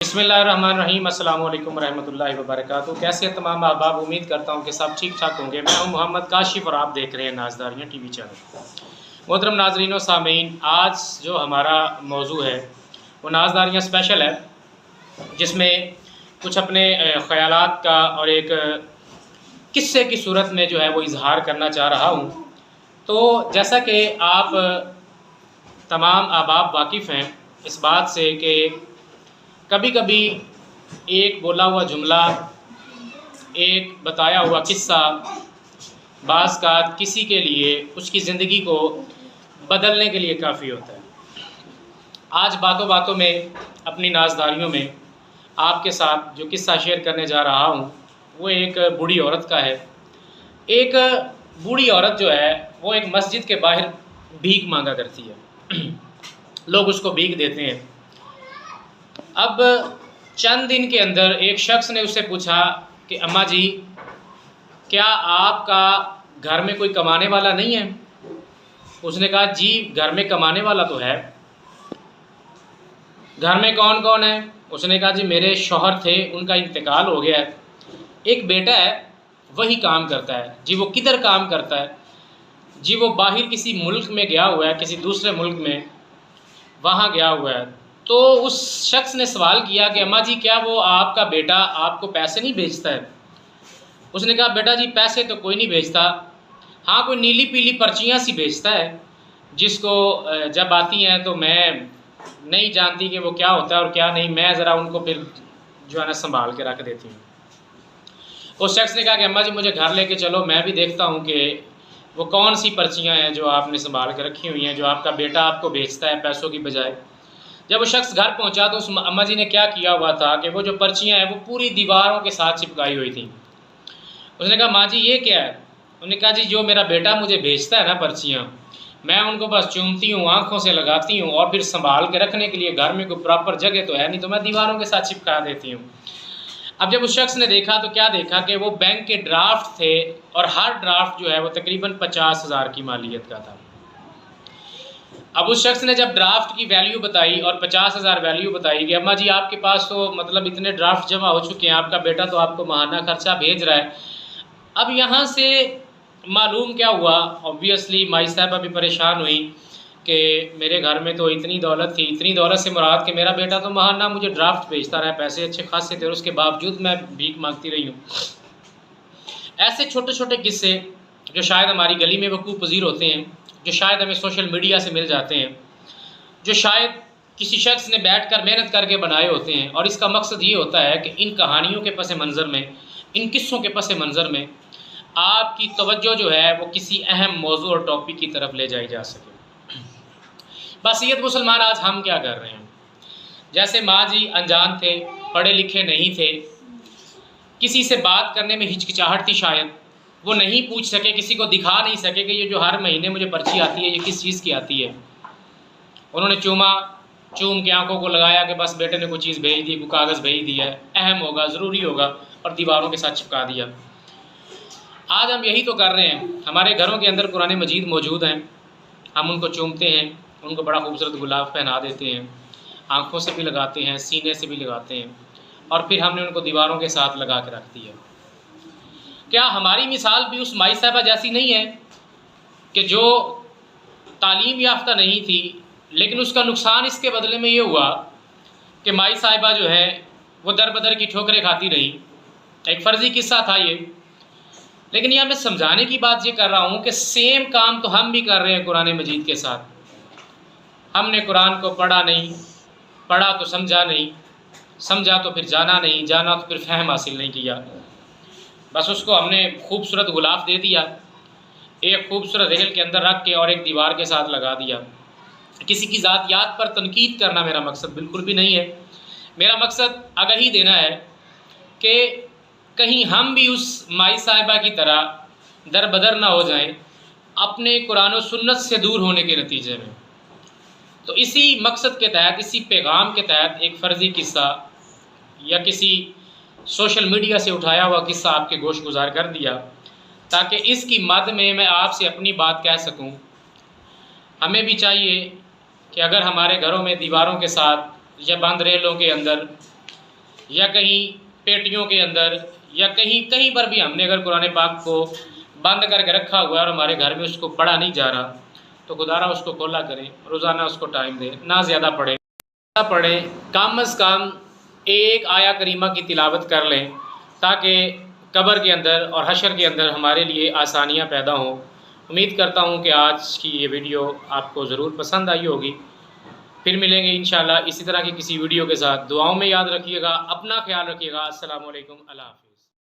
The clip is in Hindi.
बिस्मिल्लाहिर्रहमानिर्रहीम। अस्सलाम वालेकुम रहमतुल्लाहि व बरकातहू। कैसे हैं तमाम अहबाब? उम्मीद करता हूँ कि सब ठीक ठाक होंगे। मैं हूँ मोहम्मद काशिफ और आप देख रहे हैं नाज़दारियाँ टीवी चैनल। मोहतरम नाज़रीन व सामीन, आज जो हमारा मौजू है वो नाज़दारियाँ स्पेशल है, जिसमें कुछ अपने ख़यालात का और एक किस्से की सूरत में जो है वो इजहार करना चाह रहा हूँ। तो जैसा कि आप तमाम अहबाब वाकिफ़ हैं इस बात से कि कभी कभी एक बोला हुआ जुमला, एक बताया हुआ किस्सा बाज़ का किसी के लिए उसकी ज़िंदगी को बदलने के लिए काफ़ी होता है। आज बातों बातों में अपनी नाज़दारियों में आपके साथ जो किस्सा शेयर करने जा रहा हूँ वो एक बूढ़ी औरत का है। एक बूढ़ी औरत जो है वो एक मस्जिद के बाहर भीख मांगा करती है। लोग उसको भीख देते हैं। अब चंद दिन के अंदर एक शख्स ने उससे पूछा कि अम्मा जी, क्या आपका घर में कोई कमाने वाला नहीं है? उसने कहा जी, घर में कमाने वाला तो है। घर में कौन कौन है? उसने कहा जी, मेरे शौहर थे, उनका इंतकाल हो गया है, एक बेटा है, वही काम करता है। जी वो किधर काम करता है? जी वो बाहर किसी मुल्क में गया हुआ है, किसी दूसरे मुल्क में वहाँ गया हुआ है। तो उस शख्स ने सवाल किया कि अम्मा जी, क्या वो आपका बेटा आपको पैसे नहीं भेजता है? उसने कहा बेटा जी, पैसे तो कोई नहीं भेजता, हाँ कोई नीली पीली पर्चियाँ सी भेजता है, जिसको जब आती हैं तो मैं नहीं जानती कि वो क्या होता है और क्या नहीं, मैं ज़रा उनको फिर जो है ना संभाल के रख देती हूँ। उस शख्स ने कहा कि अम्मा जी, मुझे घर लेके चलो, मैं भी देखता हूँ कि वो कौन सी पर्चियाँ हैं जो आपने संभाल के रखी हुई हैं, जो आपका बेटा आपको भेजता है पैसों की बजाय। जब वो शख्स घर पहुंचा तो उस अम्मा जी ने क्या किया हुआ था कि वो जो पर्चियाँ हैं वो पूरी दीवारों के साथ चिपकाई हुई थी। उसने कहा माँ जी, ये क्या है? उन्होंने कहा जी, जो मेरा बेटा मुझे भेजता है ना पर्चियाँ, मैं उनको बस चूमती हूँ, आँखों से लगाती हूँ और फिर संभाल के रखने के लिए घर में कोई प्रॉपर जगह तो है नहीं, तो मैं दीवारों के साथ चिपका देती हूँ। अब जब उस शख्स ने देखा तो क्या देखा कि वो बैंक के ड्राफ्ट थे और हर ड्राफ्ट जो है वो तकरीबन 50,000 की मालियत का था। अब उस शख्स ने जब ड्राफ्ट की वैल्यू बताई और 50,000 वैल्यू बताई कि अम्मा जी, आपके पास तो मतलब इतने ड्राफ्ट जमा हो चुके हैं, आपका बेटा तो आपको माहाना खर्चा भेज रहा है। अब यहाँ से मालूम क्या हुआ, ऑब्वियसली माई साहबा भी परेशान हुई कि मेरे घर में तो इतनी दौलत थी, इतनी दौलत से मुराद कि मेरा बेटा तो माहाना मुझे ड्राफ्ट भेजता रहा, पैसे अच्छे खासे थे और उसके बावजूद मैं भीख मांगती रही हूँ। ऐसे छोटे छोटे किस्से जो शायद हमारी गली में वकूफ़ पज़ीर होते हैं, जो शायद हमें सोशल मीडिया से मिल जाते हैं, जो शायद किसी शख्स ने बैठकर मेहनत करके बनाए होते हैं, और इसका मकसद ये होता है कि इन कहानियों के पस मंज़र में, इन किस्सों के पस मंज़र में आपकी तवज्जो जो है वो किसी अहम मौजू और टॉपिक की तरफ ले जाई जा सके। बसीयत मुसलमान, आज हम क्या कर रहे हैं? जैसे माँ जी अनजान थे, पढ़े लिखे नहीं थे, किसी से बात करने में हिचकिचाहट थी, शायद वो नहीं पूछ सके, किसी को दिखा नहीं सके कि ये जो हर महीने मुझे पर्ची आती है ये किस चीज़ की आती है। उन्होंने चूम के आंखों को लगाया कि बस बेटे ने कोई चीज़ भेज दी, कोई कागज़ भेज दिया है, अहम होगा, ज़रूरी होगा, और दीवारों के साथ चिपका दिया। आज हम यही तो कर रहे हैं। हमारे घरों के अंदर कुरान मजीद मौजूद हैं, हम उनको चूमते हैं, उनको बड़ा खूबसूरत गुलाब पहना देते हैं, आँखों से भी लगाते हैं, सीने से भी लगाते हैं, और फिर हमने उनको दीवारों के साथ लगा के रख दिया। क्या हमारी मिसाल भी उस माई साहबा जैसी नहीं है कि जो तालीम याफ्ता नहीं थी, लेकिन उसका नुकसान इसके बदले में ये हुआ कि माई साहिबा जो है वो दर बदर की ठोकरें खाती रही। एक फ़र्ज़ी किस्सा था ये, लेकिन यह मैं समझाने की बात ये कर रहा हूँ कि सेम काम तो हम भी कर रहे हैं कुरान मजीद के साथ। हमने कुरान को पढ़ा नहीं, पढ़ा तो समझा नहीं, समझा तो फिर जाना नहीं, जाना तो फिर फ़हम हासिल नहीं किया, बस उसको हमने खूबसूरत गुलाफ दे दिया, एक खूबसूरत रेल के अंदर रख के और एक दीवार के साथ लगा दिया। किसी की ज़ातियात पर तनकीद करना मेरा मकसद बिल्कुल भी नहीं है। मेरा मकसद आगाही देना है कि कहीं हम भी उस माई साहिबा की तरह दर बदर ना हो जाएं अपने कुरान और सुन्नत से दूर होने के नतीजे में। तो इसी मकसद के तहत, इसी पैगाम के तहत एक फ़र्ज़ी किस्सा या किसी सोशल मीडिया से उठाया हुआ किस्सा आपके गोश गुजार कर दिया, ताकि इसकी मद में मैं आपसे अपनी बात कह सकूं। हमें भी चाहिए कि अगर हमारे घरों में दीवारों के साथ या बंद रेलों के अंदर या कहीं पेटियों के अंदर या कहीं कहीं पर भी हमने अगर कुरान पाक को बंद करके रखा हुआ है और हमारे घर में उसको पढ़ा नहीं जा रहा, तो खुदारा उसको खोला करें, रोज़ाना उसको टाइम दें, ना ज़्यादा पढ़ें, कम अज़ कम एक आया करीमा की तिलावत कर लें, ताकि कब्र के अंदर और हशर के अंदर हमारे लिए आसानियाँ पैदा हों। उम्मीद करता हूँ कि आज की ये वीडियो आपको ज़रूर पसंद आई होगी। फिर मिलेंगे इंशाल्लाह इसी तरह की किसी वीडियो के साथ। दुआओं में याद रखिएगा, अपना ख्याल रखिएगा। अस्सलामु अलैकुम, अल्लाह हाफ़िज़।